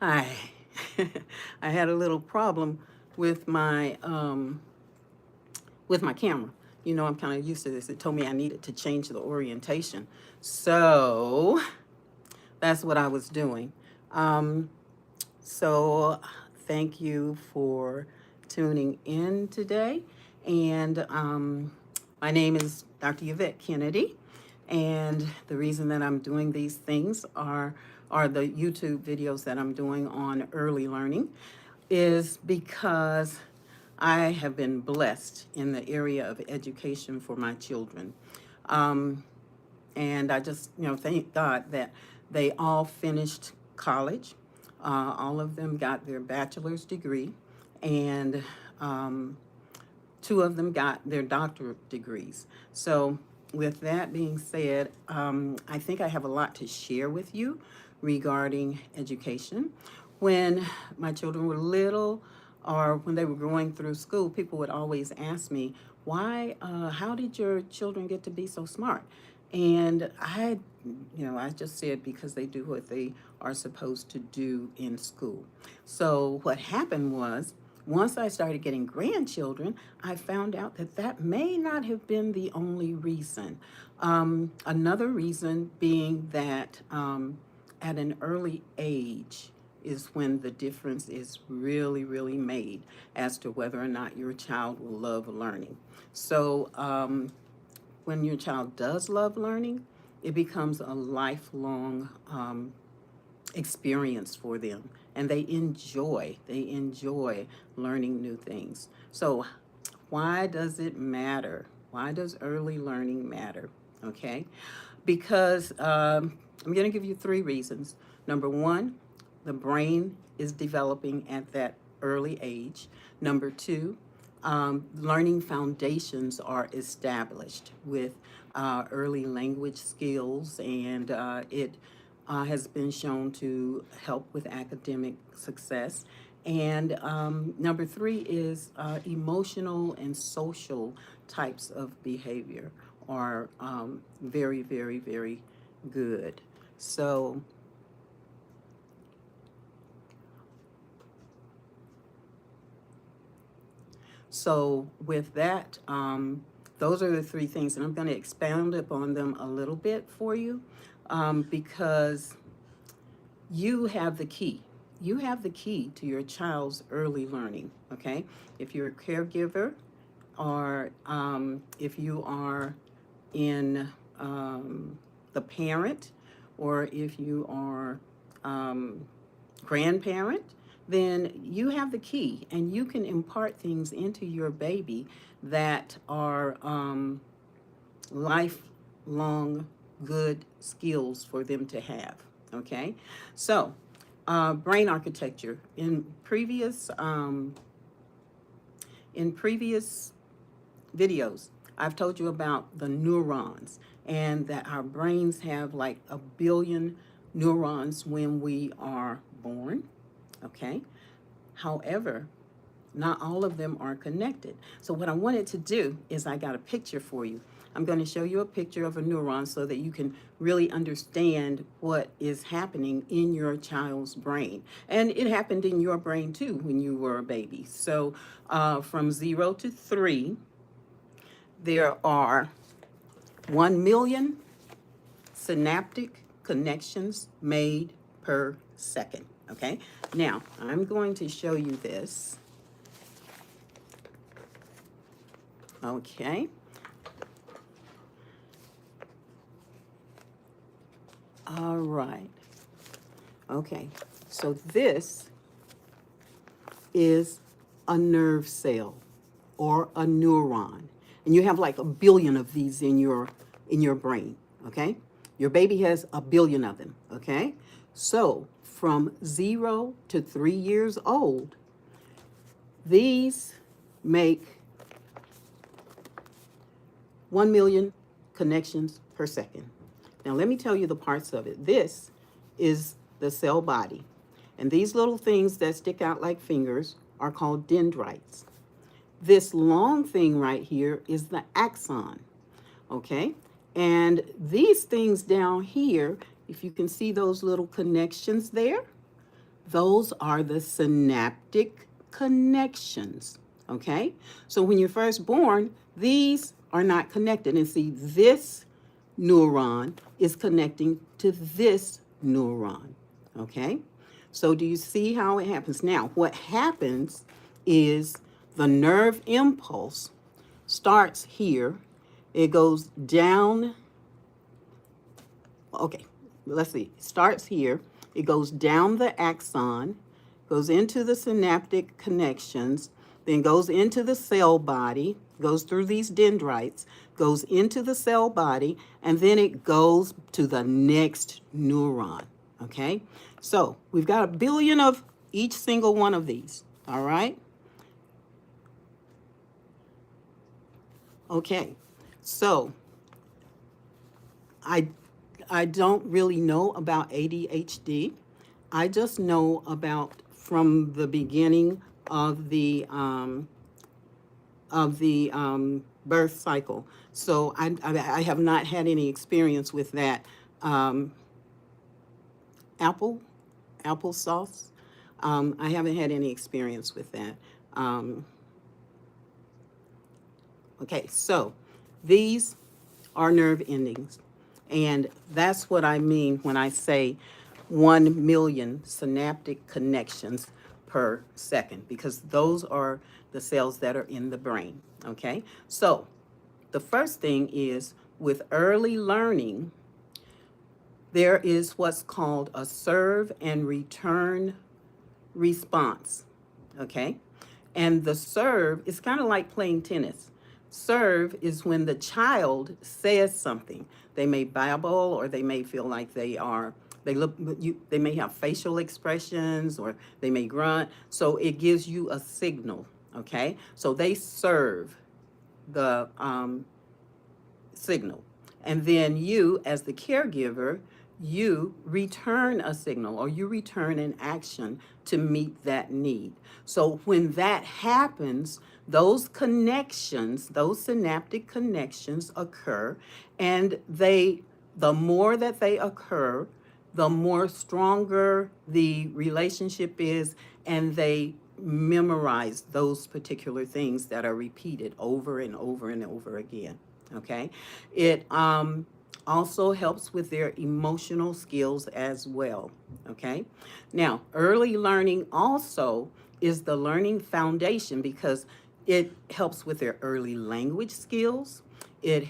Hi. I had a little problem with my camera. You know, I'm kind of used to this. It told me I needed to change the orientation. So that's what I was doing. Um, so thank you for tuning in today. And my name is Dr. Yvette Kennedy. And the reason that I'm doing these things are the YouTube videos that I'm doing on early learning is because I have been blessed in the area of education for my children. Um, and I just, thank God that they all finished college. All of them got their bachelor's degree, and two of them got their doctorate degrees. So, with that being said, I think I have a lot to share with you regarding education. When my children were little, or when they were going through school, people would always ask me, how did your children get to be so smart? And I just said because they do what they are supposed to do in school. So what happened was, once I started getting grandchildren, I found out that that may not have been the only reason. Another reason being that at an early age is when the difference is really, really made as to whether or not your child will love learning. So when your child does love learning, it becomes a lifelong experience for them, and they enjoy learning new things. So why does it matter? Why does early learning matter? Okay, because I'm going to give you three reasons. Number one, the brain is developing at that early age. Number two, learning foundations are established with early language skills, and it has been shown to help with academic success. And number three is emotional and social types of behavior are very, very, very good. So with that, those are the three things, and I'm going to expound upon them a little bit for you because you have the key. You have the key to your child's early learning, okay? If you're a caregiver, or if you are in the parent, or if you are grandparent, then you have the key and you can impart things into your baby that are lifelong good skills for them to have. Okay, so brain architecture in previous videos, I've told you about the neurons and that our brains have like 1 billion neurons when we are born. Okay. However, not all of them are connected. So what I wanted to do is I got a picture for you. I'm going to show you a picture of a neuron so that you can really understand what is happening in your child's brain. And it happened in your brain too when you were a baby. So from 0 to 3, there are 1 million synaptic connections made per second. Okay, now I'm going to show you this. Okay. All right. Okay, so this is a nerve cell or a neuron. And you have like 1 billion of these in your brain, okay? Your baby has 1 billion of them, okay? So from 0 to 3 years old, these make 1 million connections per second. Now let me tell you the parts of it. This is the cell body. And these little things that stick out like fingers are called dendrites. This long thing right here is the axon, okay? And these things down here, if you can see those little connections there, Those are the synaptic connections. Okay? So when you're first born, these are not connected. And see, this neuron is connecting to this neuron. Okay? So do you see how it happens? Now, what happens is the nerve impulse starts here. It goes down. Okay, let's see. It starts here. It goes down the axon, goes into the synaptic connections, then goes into the cell body, goes through these dendrites, goes into the cell body, and then it goes to the next neuron. Okay? So we've got a billion of each single one of these. All right? Okay. So I I don't really know about ADHD. I just know about from the beginning of the birth cycle. So I have not had any experience with that. Um, apple applesauce. I haven't had any experience with that. Um, okay, so these are nerve endings. And that's what I mean when I say 1 million synaptic connections per second, because those are the cells that are in the brain. Okay? So the first thing is with early learning, there is what's called a serve and return response. Okay? And the serve is kind of like playing tennis. Serve is when the child says something. They may babble, or they may feel like they may have facial expressions, or they may grunt. So it gives you a signal. Okay? So they serve the signal. And then you, as the caregiver, you return a signal, or you return an action to meet that need. So when that happens, those connections, those synaptic connections occur, and the more that they occur, the more stronger the relationship is, and they memorize those particular things that are repeated over and over and over again. Okay? It also helps with their emotional skills as well. Okay? Now, early learning also is the learning foundation, because it helps with their early language skills. It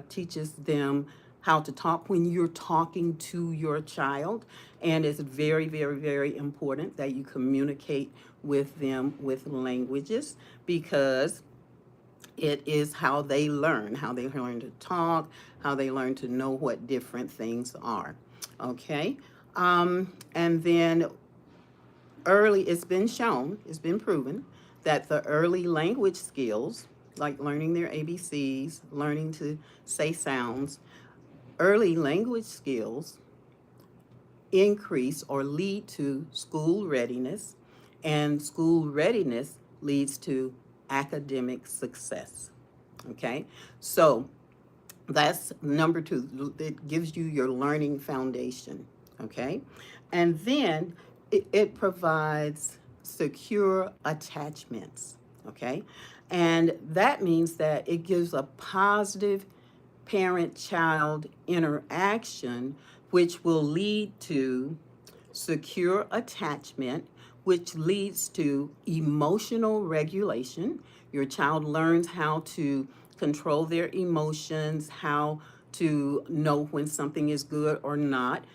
teaches them how to talk when you're talking to your child. And it's very, very, very important that you communicate with them with languages, because it is how they learn to talk, how they learn to know what different things are. Okay? And then it's been proven that the early language skills, like learning their ABCs, learning to say sounds, early language skills increase or lead to school readiness, and school readiness leads to academic success. Okay, so that's number two. It gives you your learning foundation. Okay, and then it provides secure attachments. Okay, and that means that it gives a positive parent-child interaction, which will lead to secure attachment, which leads to emotional regulation. Your child learns how to control their emotions, how to know when something is good or not,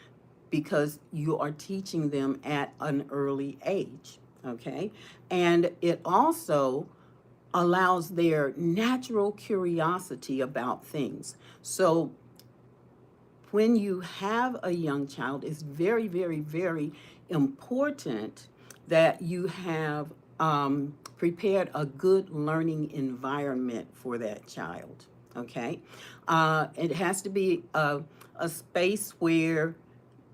because you are teaching them at an early age. Okay? And it also allows their natural curiosity about things. So when you have a young child, it's very, very, very important that you have prepared a good learning environment for that child. Okay? It has to be a space where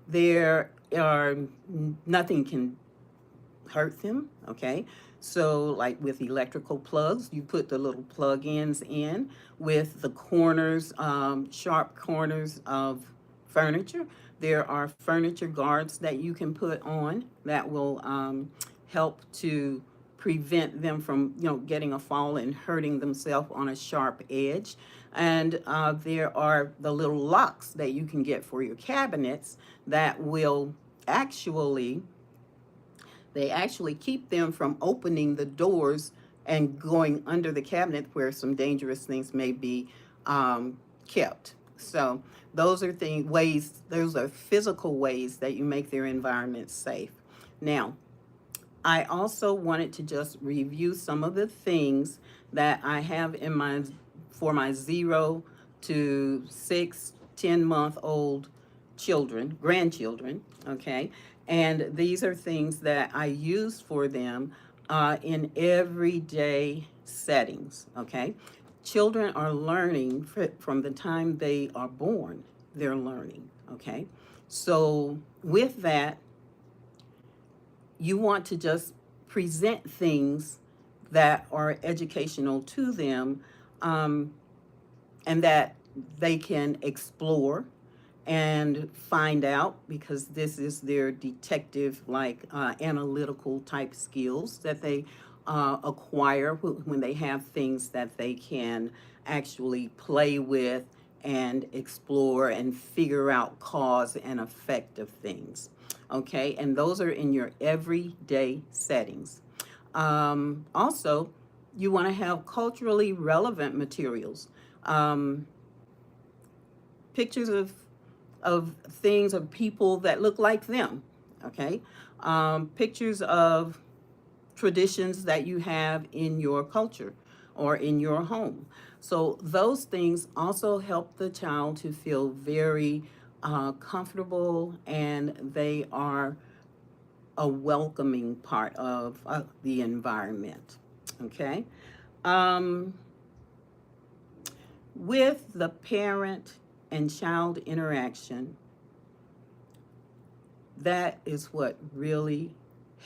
there are nothing can hurt them. Okay? So, like with electrical plugs, you put the little plug-ins in with the corners, sharp corners of furniture. There are furniture guards that you can put on that will help to prevent them from, getting a fall and hurting themselves on a sharp edge. And there are the little locks that you can get for your cabinets that will actually, they actually keep them from opening the doors and going under the cabinet where some dangerous things may be kept. So those are those are physical ways that you make their environment safe. Now, I also wanted to just review some of the things that I have in my, for my 0 to 6, 10-month-old children, grandchildren, okay? And these are things that I use for them in everyday settings, okay? Children are learning from the time they are born, they're learning, okay? So with that, you want to just present things that are educational to them, and that they can explore and find out, because this is their detective, like analytical type skills that they acquire when they have things that they can actually play with and explore and figure out cause and effect of things. Okay, and those are in your everyday settings. Also, you want to have culturally relevant materials. Pictures of things, of people that look like them, okay? Pictures of traditions that you have in your culture or in your home. So those things also help the child to feel very comfortable, and they are a welcoming part of the environment, okay? Um, with the parent and child interaction, that is what really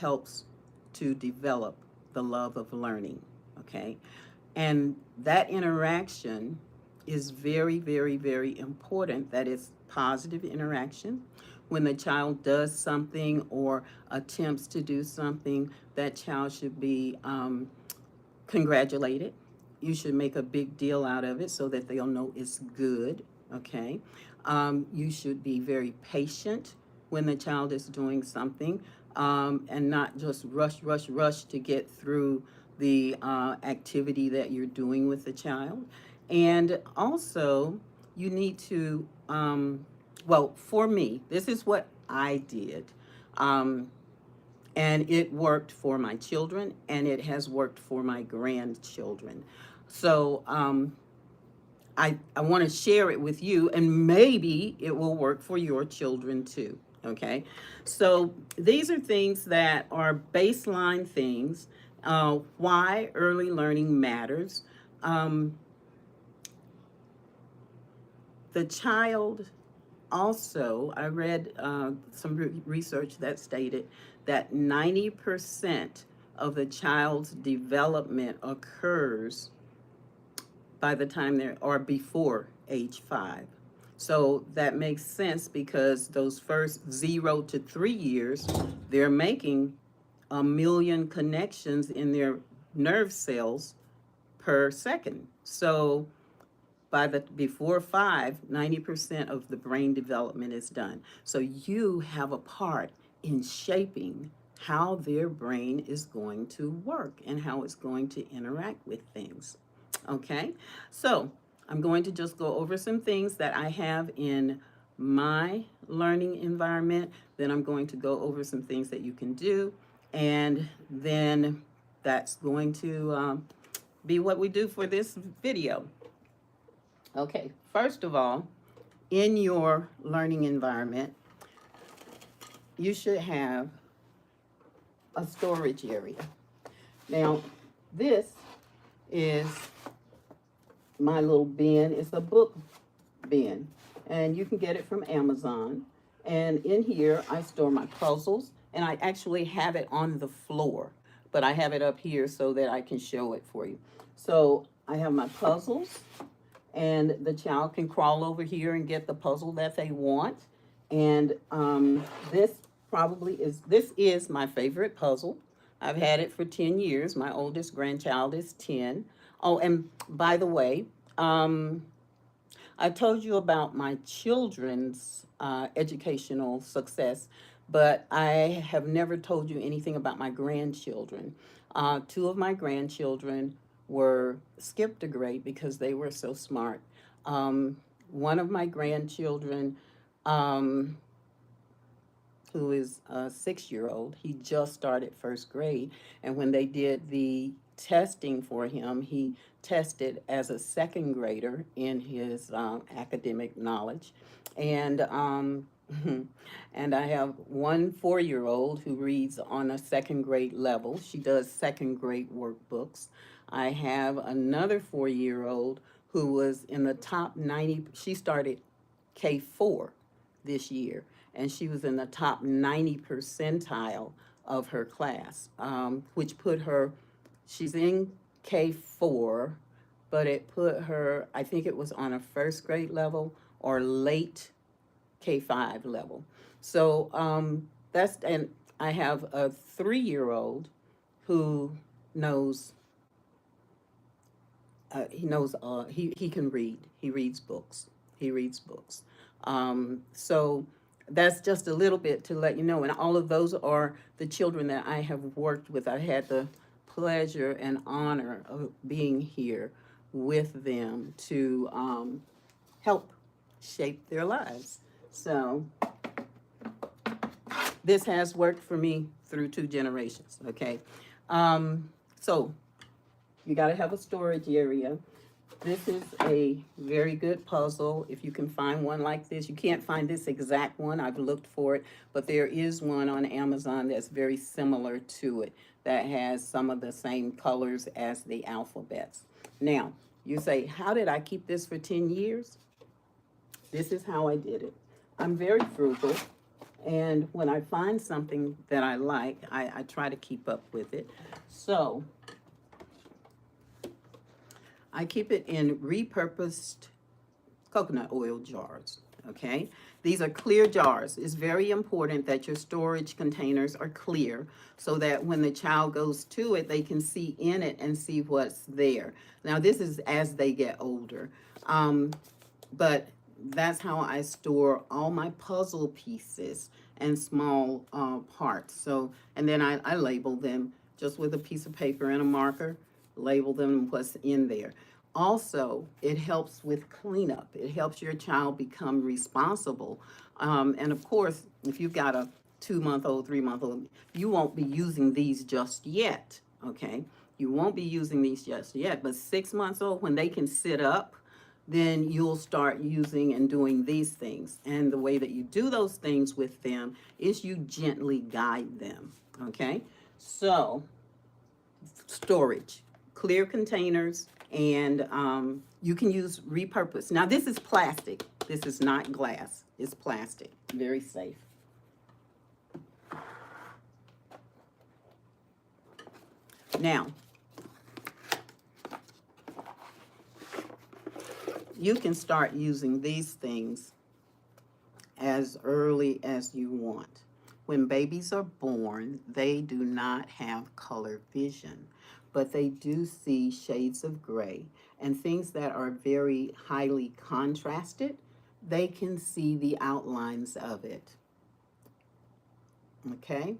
helps to develop the love of learning, okay? And that interaction is very, very, very important, that it's positive interaction. When the child does something or attempts to do something, that child should be congratulated. You should make a big deal out of it so that they'll know it's good, okay? You should be very patient when the child is doing something, and not just rush to get through the activity that you're doing with the child. And also, you need to, well, for me, this is what I did. And it worked for my children, and it has worked for my grandchildren. So I want to share it with you, and maybe it will work for your children too, okay? So these are things that are baseline things, why early learning matters. The child also, I read some research that stated that 90% of the child's development occurs by the time they're, or before age 5. So that makes sense, because those first 0 to 3 years, they're making 1 million connections in their nerve cells per second. So before 5, 90% of the brain development is done. So you have a part in shaping how their brain is going to work and how it's going to interact with things. Okay, so I'm going to just go over some things that I have in my learning environment. Then I'm going to go over some things that you can do, and then that's going to be what we do for this video. Okay, first of all, in your learning environment, you should have a storage area. Now, this is my little bin. It's a book bin, and you can get it from Amazon. And in here, I store my puzzles, and I actually have it on the floor, but I have it up here so that I can show it for you. So I have my puzzles, and the child can crawl over here and get the puzzle that they want. And this this is my favorite puzzle. I've had it for 10 years. My oldest grandchild is 10. Oh, and by the way, I told you about my children's educational success, but I have never told you anything about my grandchildren. Two of my grandchildren were skipped a grade because they were so smart. One of my grandchildren, um, who is a 6 year old, he just started first grade. And when they did the testing for him, he tested as a second grader in his academic knowledge. And and I have one 4 year old who reads on a second grade level. She does second grade workbooks. I have another 4 year old who was in the top 90. She started K4 this year, and she was in the top 90 percentile of her class, which put her, she's in K4, but it put her, I think it was on a first grade level or late K5 level. So and I have a 3 year old who knows, he can read. He reads books. He reads books. So that's just a little bit to let you know. And all of those are the children that I have worked with. I had the pleasure and honor of being here with them to help shape their lives. So this has worked for me through 2 generations, okay? So you got to have a storage area. This is a very good puzzle. If you can find one like this, you can't find this exact one. I've looked for it, but there is one on Amazon that's very similar to it that has some of the same colors as the alphabets. Now, you say, how did I keep this for 10 years? This is how I did it. I'm very frugal, and when I find something that I like, I try to keep up with it. So I keep it in repurposed coconut oil jars, okay? These are clear jars. It's very important that your storage containers are clear so that when the child goes to it, they can see in it and see what's there. Now, this is as they get older, but that's how I store all my puzzle pieces and small parts. So, and then I label them just with a piece of paper and a marker, label them what's in there. Also, it helps with cleanup. It helps your child become responsible. And of course, if you've got a 2 month old, 3 month old, you won't be using these just yet, okay? You won't be using these just yet, but 6 months old, when they can sit up, then you'll start using and doing these things. And the way that you do those things with them is you gently guide them, okay? So, storage, clear containers, and you can use repurpose. Now, this is plastic. This is not glass. It's plastic. Very safe. Now, you can start using these things as early as you want. When babies are born, they do not have color vision, but they do see shades of gray, and things that are very highly contrasted, they can see the outlines of it. Okay?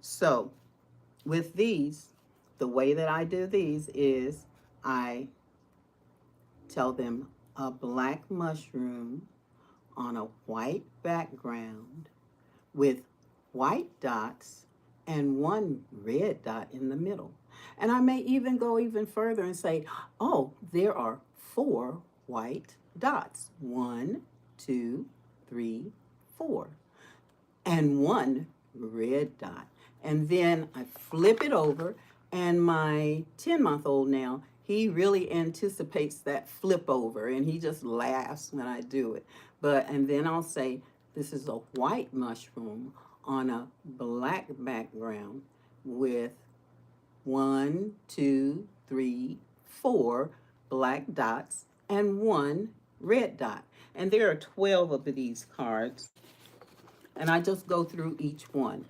So, with these, the way that I do these is I tell them a black mushroom on a white background with white dots and one red dot in the middle. And I may even go even further and say, oh, there are 4 white dots. 1, 2, 3, 4. And 1 red dot. And then I flip it over, and my 10-month-old now, he really anticipates that flip over, and he just laughs when I do it. And then I'll say, this is a white mushroom on a black background with 1, 2, 3, 4, black dots and 1 red dot. And there are 12 of these cards. And I just go through each one.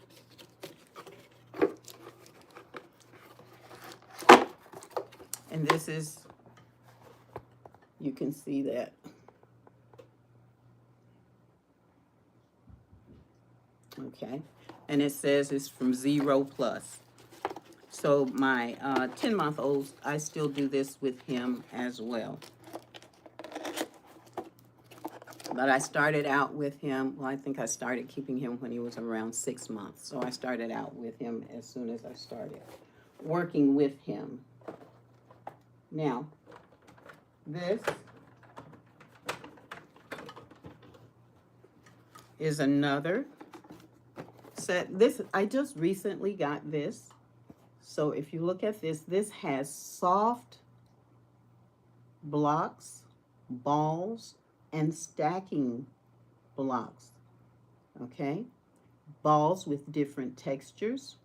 And this is, you can see that. Okay. And it says it's from 0 plus. So my 10-month-old, I still do this with him as well. But I started out with him, well, I think I started keeping him when he was around 6 months. So I started out with him as soon as I started working with him. Now, this is another set. This, I just recently got this. So if you look at this, this has soft blocks, balls, and stacking blocks. Okay? Balls with different textures.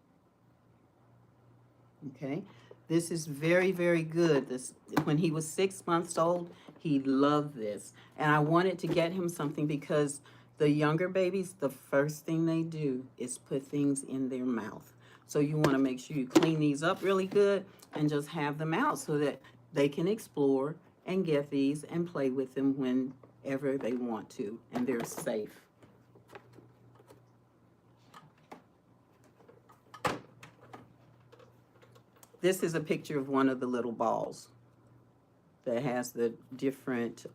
Okay? This is very, very good. This, when he was 6 months old, he loved this. And I wanted to get him something because the younger babies, the first thing they do is put things in their mouth. So you want to make sure you clean these up really good and just have them out so that they can explore and get these and play with them whenever they want to, and they're safe. This is a picture of one of the little balls that has the different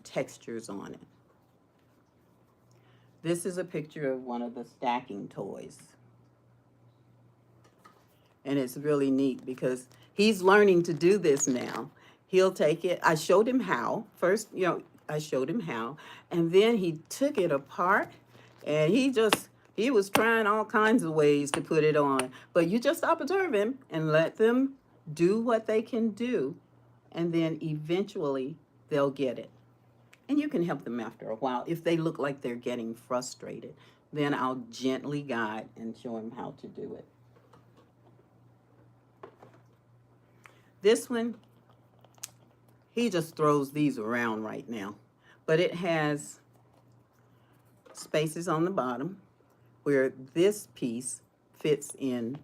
textures on it. This is a picture of one of the stacking toys. And it's really neat because he's learning to do this now. He'll take it. I showed him how. First, you know, I showed him how. And then he took it apart and he was trying all kinds of ways to put it on. But you just observe him and let them do what they can do. And then eventually they'll get it. And you can help them after a while. If they look like they're getting frustrated, then I'll gently guide and show them how to do it. This one, he just throws these around right now. But it has spaces on the bottom where this piece fits in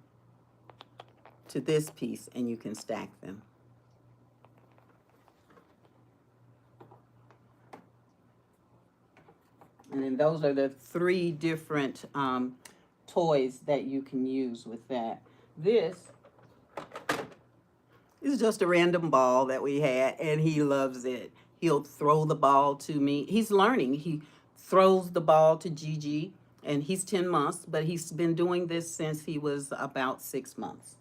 to this piece and you can stack them. And then those are the 3 different toys that you can use with that. This is just a random ball that we had, and he loves it. He'll throw the ball to me. He's learning. He throws the ball to Gigi, and he's 10 months, but he's been doing this since he was about 6 months.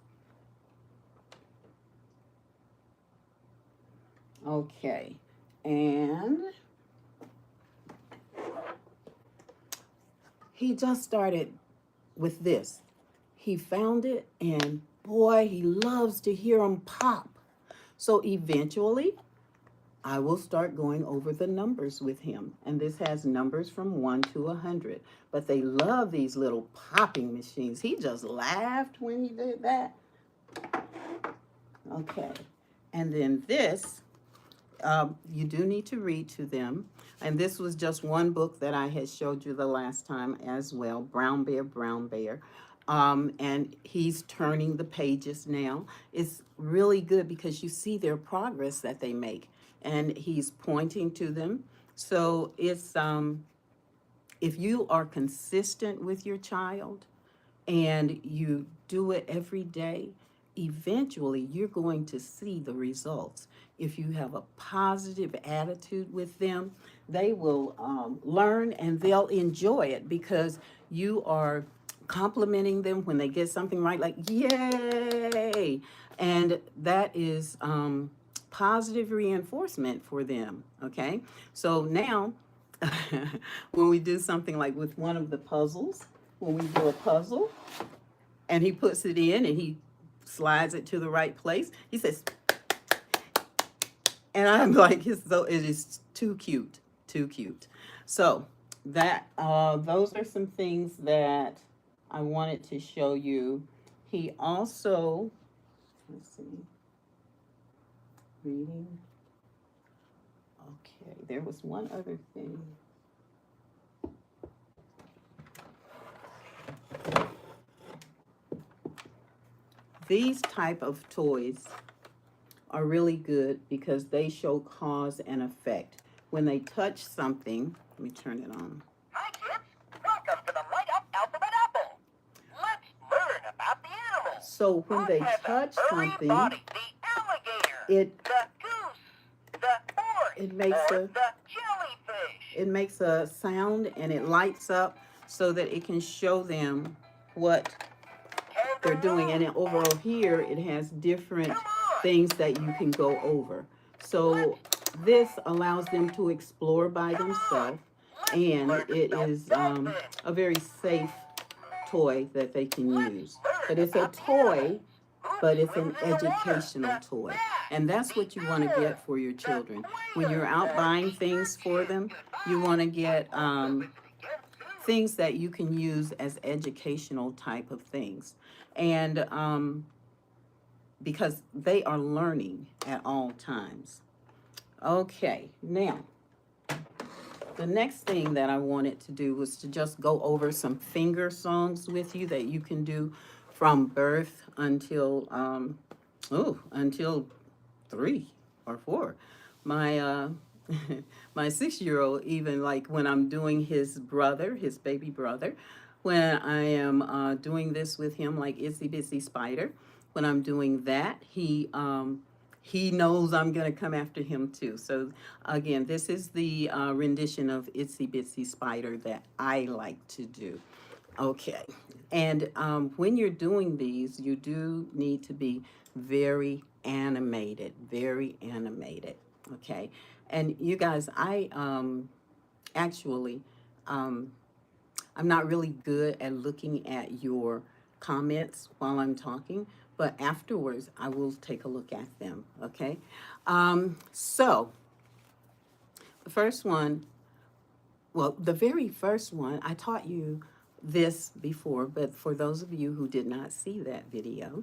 Okay, and he just started with this. He found it, and boy, he loves to hear them pop. So eventually, I will start going over the numbers with him. And this has numbers from 1 to 100. But they love these little popping machines. He just laughed when he did that. Okay. And then this, you do need to read to them. And this was just one book that I had showed you the last time as well, Brown Bear, Brown Bear. And he's turning the pages now. It's really good because you see their progress that they make. And he's pointing to them. So it's, if you are consistent with your child and you do it every day, eventually you're going to see the results. If you have a positive attitude with them, they will learn and they'll enjoy it because you are complimenting them when they get something right, like, yay! And that is positive reinforcement for them, okay? So now, when we do something like with one of the puzzles, when we do a puzzle, and he puts it in and he slides it to the right place, he says, and I'm like, so it is too cute, too cute. So that those are some things that I wanted to show you. He also, let's see, reading. Okay, there was one other thing. These type of toys are really good because they show cause and effect. When they touch something, let me turn it on. Hi kids, welcome to the Light Up Alphabet Apple. Let's learn about the animals. So when they What has touch a furry something, body? The alligator, it the goose, the horse, it makes or a the jellyfish. it makes a sound and it lights up so that it can show them what they're doing. And then over here, it has different things that you can go over. So this allows them to explore by themselves, and it is a very safe toy that they can use. But it's a toy, but it's an educational toy. And that's what you want to get for your children. When you're out buying things for them, you want to get things that you can use as educational type of things. And because they are learning at all times. Okay, now, the next thing that I wanted to do was to just go over some finger songs with you that you can do from birth until, until 3 or 4. My, my 6-year-old, even like when I'm doing his brother, his baby brother, when I am doing this with him, like Itsy Bitsy Spider, when I'm doing that, he knows I'm going to come after him too. So again, this is the rendition of Itsy Bitsy Spider that I like to do. Okay, and when you're doing these, you do need to be very animated, okay? And you guys, I actually, I'm not really good at looking at your comments while I'm talking, but afterwards I will take a look at them, okay? So the first one, well, the very first one, I taught you this before, but for those of you who did not see that video,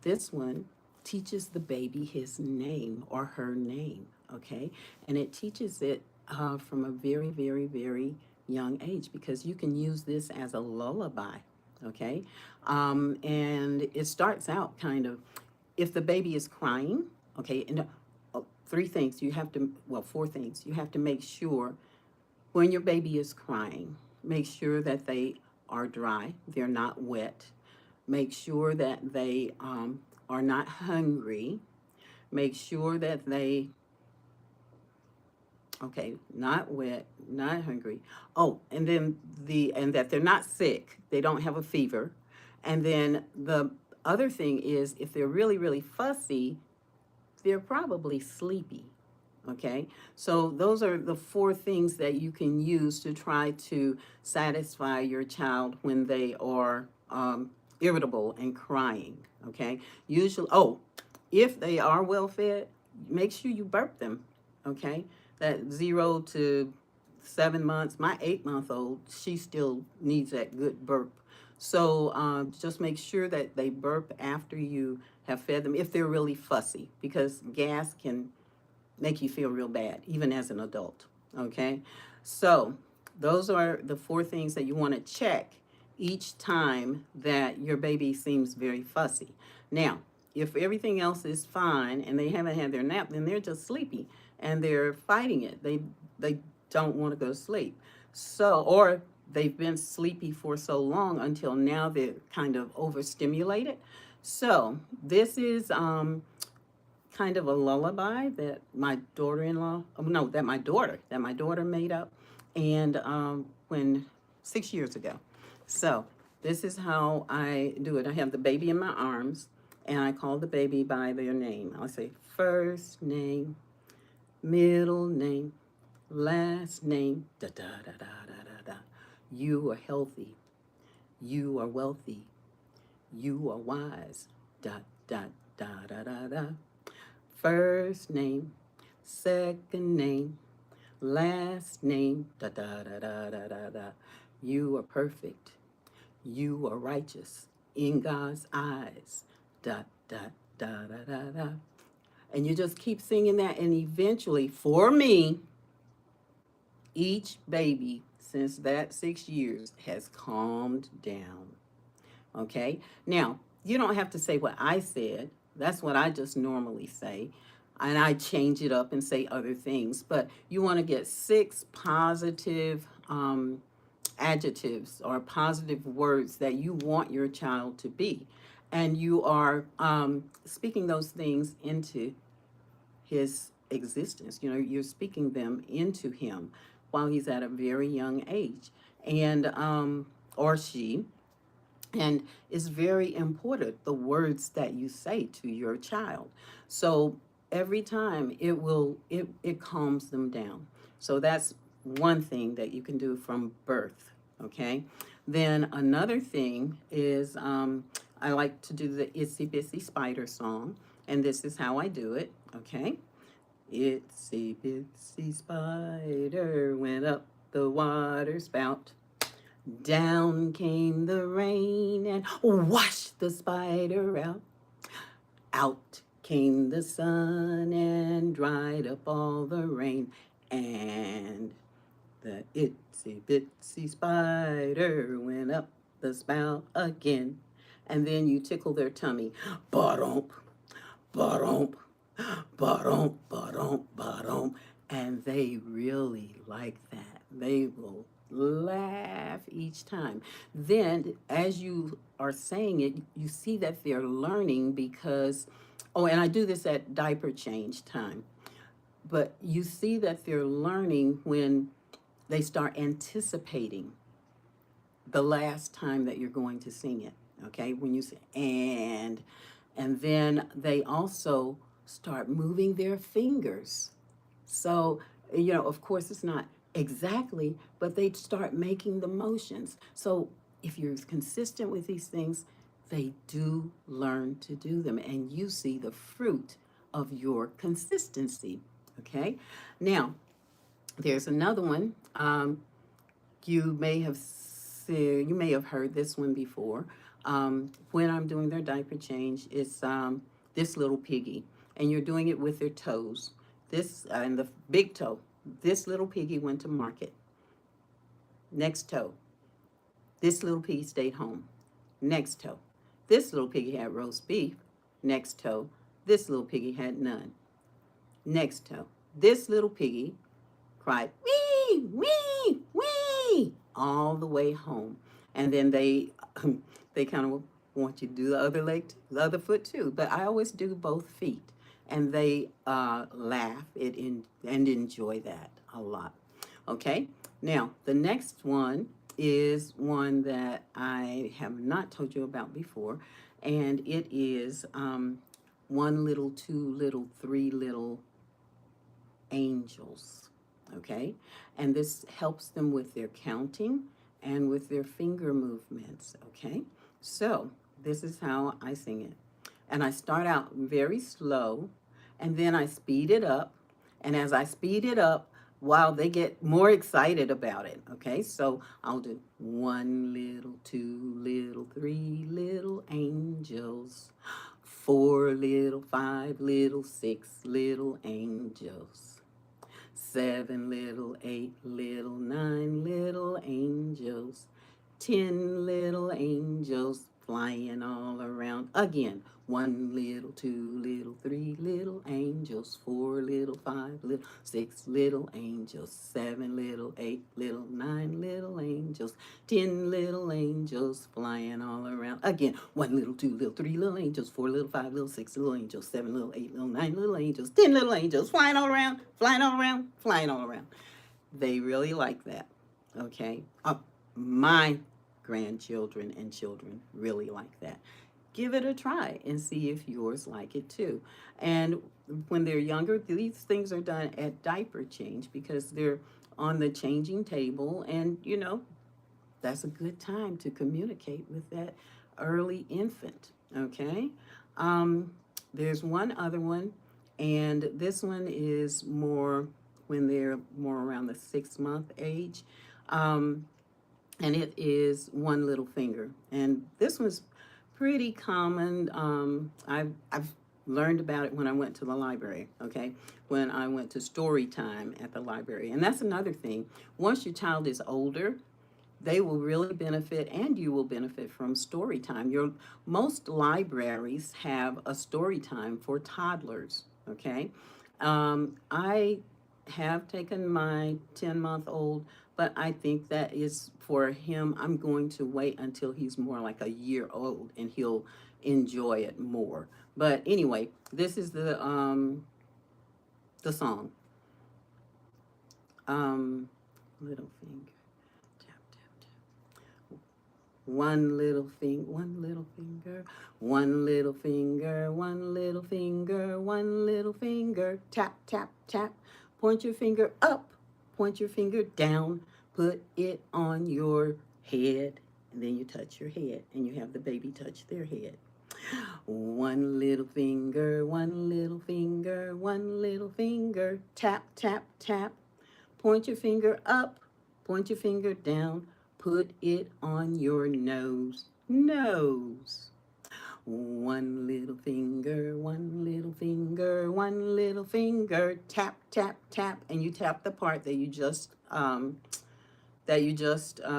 this one teaches the baby his name or her name, okay? And it teaches it from a very, very, very young age, because you can use this as a lullaby, okay? And it starts out kind of, if the baby is crying, okay, and 3 things you have to, well, 4 things. You have to make sure when your baby is crying, make sure that they are dry, they're not wet. Make sure that they are not hungry. Make sure that they, okay, not wet, not hungry. Oh, and then and that they're not sick, they don't have a fever. And then the other thing is, if they're really, really fussy, they're probably sleepy. Okay, so those are the 4 things that you can use to try to satisfy your child when they are irritable and crying. Okay, usually, oh, if they are well fed, make sure you burp them. Okay, that 0 to 7 months, my 8-month-old, she still needs that good burp. So just make sure that they burp after you have fed them if they're really fussy, because gas can make you feel real bad, even as an adult, okay? So those are the 4 things that you want to check each time that your baby seems very fussy. Now, if everything else is fine and they haven't had their nap, then they're just sleepy and they're fighting it. They don't want to go to sleep. So, or they've been sleepy for so long until now they're kind of overstimulated. So this is kind of a lullaby that my daughter-in-law, that my daughter made up, and when 6 years ago. So this is how I do it. I have the baby in my arms, and I call the baby by their name. I'll say first name, middle name, last name, da da da da da da da. You are healthy. You are wealthy. You are wise. Da da da da da da. First name, second name, last name, da da da da da da da. You are perfect. You are righteous in God's eyes. Da da da da da da. And you just keep singing that, and eventually, for me, Each baby since that 6 years has calmed down. Okay? Now, you don't have to say what I said. That's what I just normally say. And I change it up and say other things. But you want to get six positive adjectives or positive words that you want your child to be. And you are speaking those things into his existence. You know, you're speaking them into him while he's at a very young age. And, or she, and it's very important the words that you say to your child. So every time it calms them down. So that's one thing that you can do from birth. Okay. Then another thing is I like to do the Itsy Bitsy Spider song, and this is how I do it. Okay. Itsy bitsy spider went up the water spout. Down came the rain and washed the spider out. Out came the sun and dried up all the rain. And the itsy bitsy spider went up the spout again. And then you tickle their tummy. Ba-dump, ba-dump, ba-dump, ba-dump, ba-dump. And they really like that. They will laugh each time. Then, as you are saying it, you see that they're learning because, oh, and I do this at diaper change time, but you see that they're learning when they start anticipating the last time that you're going to sing it. Okay, when you say and then they also start moving their fingers. So, you know, of course, it's not exactly, but they start making the motions. So, if you're consistent with these things, they do learn to do them, and you see the fruit of your consistency. Okay, now there's another one. You may have you may have heard this one before. When I'm doing their diaper change, it's this little piggy, and you're doing it with their toes. This and the big toe. This little piggy went to market. Next toe. This little piggy stayed home. Next toe. This little piggy had roast beef. Next toe. This little piggy had none. Next toe. This little piggy cried, wee, wee, wee, all the way home. And then they kind of want you to do the other leg, the other foot too. But I always do both feet. And they laugh and enjoy that a lot. Okay, now the next one is one that I have not told you about before, and it is one little, two little, three little angels. Okay, and this helps them with their counting and with their finger movements. Okay, so this is how I sing it. And I start out very slow, and then I speed it up. And as I speed it up, wow, they get more excited about it. Okay, so I'll do one little, two little, three little angels, four little, five little, six little angels, seven little, eight little, nine little angels, 10 little angels flying all around. Again, one little, two little, three little angels, four little, five little, six little angels, seven little, eight little, nine little angels, 10 little angels flying all around. Again, one little, two little, three little angels, four little, five little, six little angels, seven little, eight little, nine little angels, 10 little angels flying all around, flying all around, flying all around. They really like that. Okay. My grandchildren and children really like that. Give it a try and see if yours like it too. And when they're younger, these things are done at diaper change because they're on the changing table, and you know, that's a good time to communicate with that early infant. Okay. There's one other one, and this one is more when they're more around the 6-month age. And it is one little finger. And this one's pretty common. I've learned about it when I went to the library, okay? When I went to story time at the library. And that's another thing. Once your child is older, they will really benefit and you will benefit from story time. Most libraries have a story time for toddlers, okay? I have taken my 10-month-old, but I think that is for him. I'm going to wait until he's more like a year old and he'll enjoy it more. But anyway, this is the song. Little finger, tap tap tap. One little finger, one little finger, one little finger, one little finger, one little finger, tap tap tap. Point your finger up, point your finger down, put it on your head, and then you touch your head, and you have the baby touch their head. One little finger, one little finger, one little finger, tap, tap, tap. Point your finger up, point your finger down, put it on your nose, nose. One little finger, one little finger, one little finger, tap, tap, tap, and you tap the part that you just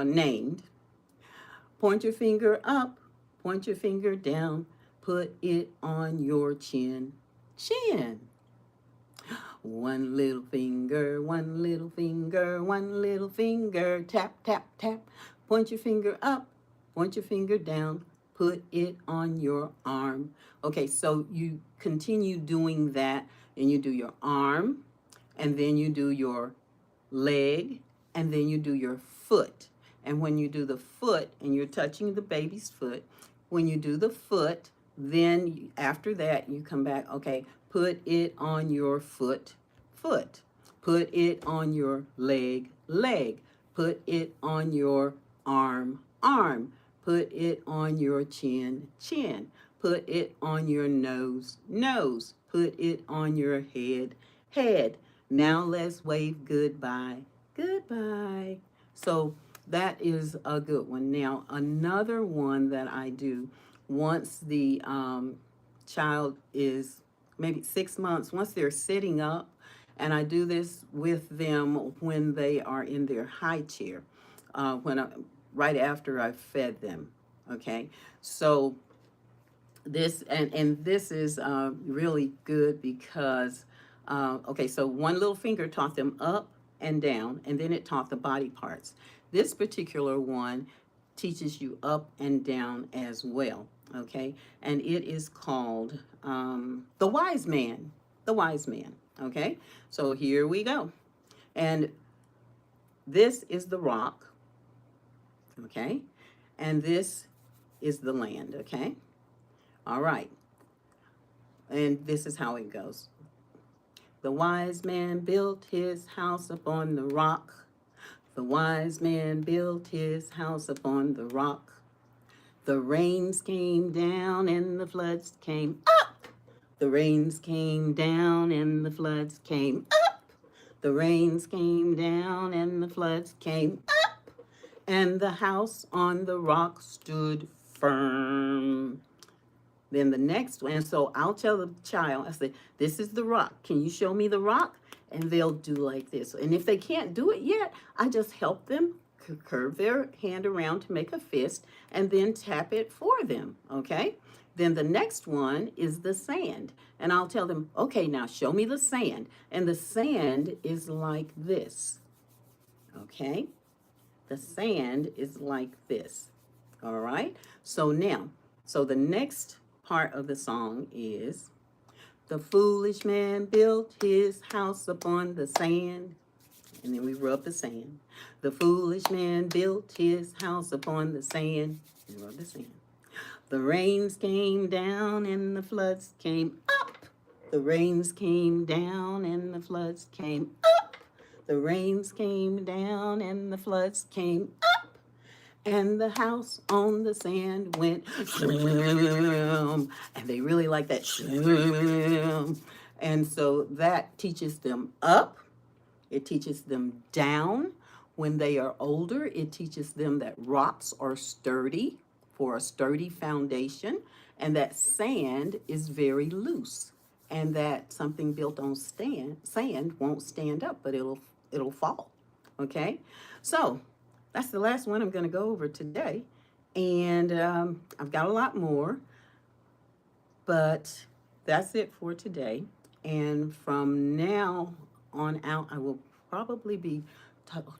named. Point your finger up, point your finger down, put it on your chin, chin. One little finger, one little finger, one little finger, tap, tap, tap. Point your finger up, point your finger down, put it on your arm. Okay, so you continue doing that, and you do your arm, and then you do your leg, and then you do your foot. And when you do the foot, and you're touching the baby's foot, when you do the foot, then after that, you come back, okay, put it on your foot, foot. Put it on your leg, leg. Put it on your arm, arm. Put it on your chin, chin. Put it on your nose, nose. Put it on your head, head. Now let's wave goodbye, goodbye. So that is a good one. Now, another one that I do once the child is maybe 6 months, once they're sitting up, and I do this with them when they are in their high chair, right after I've fed them. Okay, so this and this is really good because okay, so one little finger taught them up and down, and then it taught the body parts. This particular one teaches you up and down as well. Okay, and it is called the Wise Man. The Wise Man. Okay, so here we go, and this is the rock. Okay, and this is the land. Okay, all right, and this is how it goes. The wise man built his house upon the rock. The wise man built his house upon the rock. The rains came down and the floods came up. The rains came down and the floods came up. The rains came down and the floods came up. And the house on the rock stood firm. Then the next one, and so I'll tell the child, I say, this is the rock. Can you show me the rock? And they'll do like this. And if they can't do it yet, I just help them curve their hand around to make a fist and then tap it for them, okay? Then the next one is the sand. And I'll tell them, okay, now show me the sand. And the sand is like this, okay? The sand is like this, all right? So now, so the next part of the song is, the foolish man built his house upon the sand. And then we rub the sand. The foolish man built his house upon the sand. And rub the sand. The rains came down and the floods came up. The rains came down and the floods came up. The rains came down and the floods came up. And the house on the sand went shroom. And they really like that shroom. And so that teaches them up. It teaches them down. When they are older, it teaches them that rocks are sturdy, for a sturdy foundation. and that sand is very loose, and that something built on sand won't stand up, but it'll fall. Okay, so that's the last one I'm going to go over today, and I've got a lot more, but that's it for today. And from now on out, I will probably be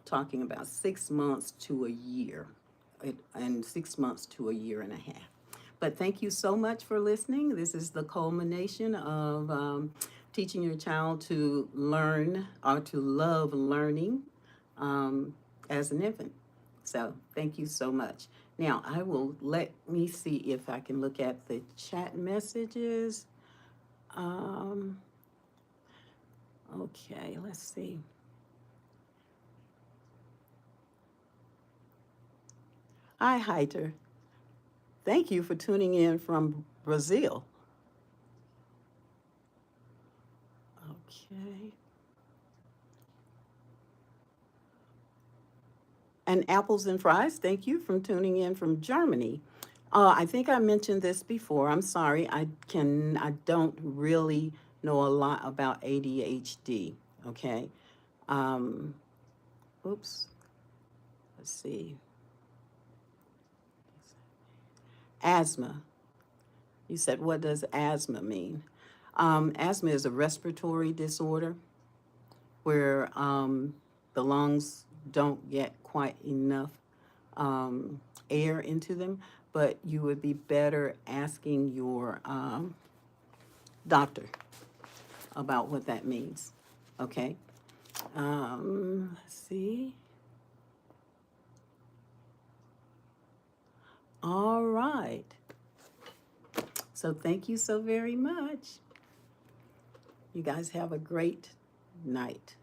talking about 6 months to a year, and 6 months to a year and a half. But thank you so much for listening. This is the culmination of teaching your child to learn or to love learning as an infant. So thank you so much. Now let me see if I can look at the chat messages. Okay, let's see. Hi, Heiter. Thank you for tuning in from Brazil. Okay. And apples and fries, thank you from tuning in from Germany. I think I mentioned this before. I'm sorry. I don't really know a lot about ADHD. Okay. Um, oops. Let's see. Asthma. You said, what does asthma mean? Asthma is a respiratory disorder where the lungs don't get quite enough air into them, but you would be better asking your doctor about what that means. Okay. Let's see. All right. So thank you so very much. You guys have a great night.